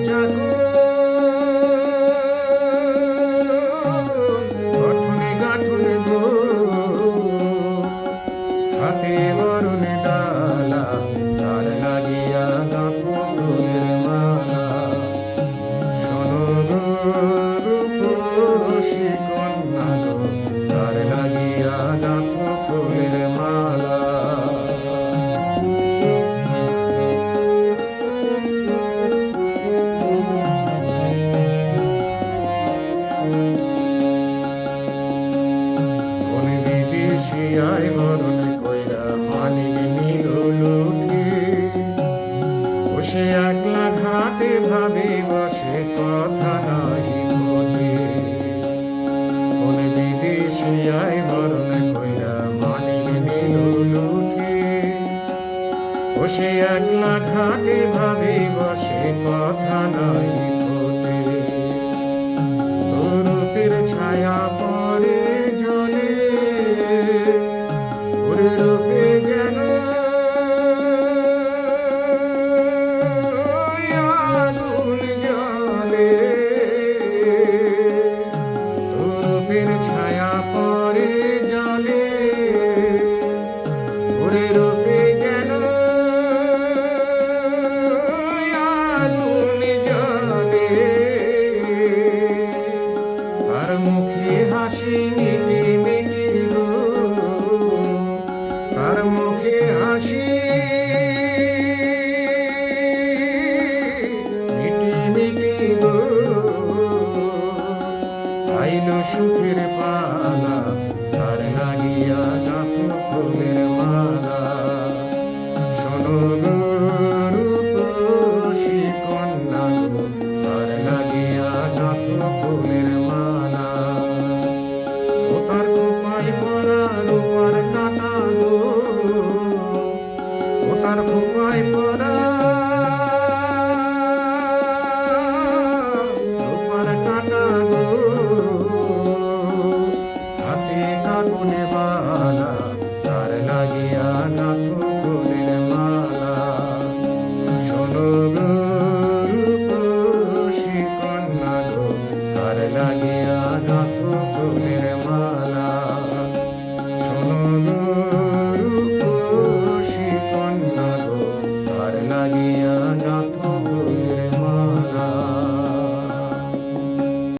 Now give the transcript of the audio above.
চাকর গঠনে গাঠনে গো হাতে বরণে ডালা তার লাগিয়া গাঁথো ফুলের মালা শোনো গো রূপসী কন্যা গো তার লাগিয়া গাঁথো ফুলের মালা আয় হরণ কইরা মানিক নিল লুঠে বসে একলা ঘাটে ভাবে বসে কথা নাই বলে কোন বিদেশি আয় হরণ কইরা মানিক নিল লুঠে বসে একলা ঘাটে ভাবে বসে কথা নাই ফোটে রূপের ছায়া পরে জলে রূপে যেন আগুন জ্বলে রূপের ছায়া পরে জলে ওরে রূপে যেন আগুন জ্বলে তার মুখে হাসি মিটি মিটি গো তার মুখে হাসি মিটি মিটি গো আইলো সুখের পালা তার লাগিয়া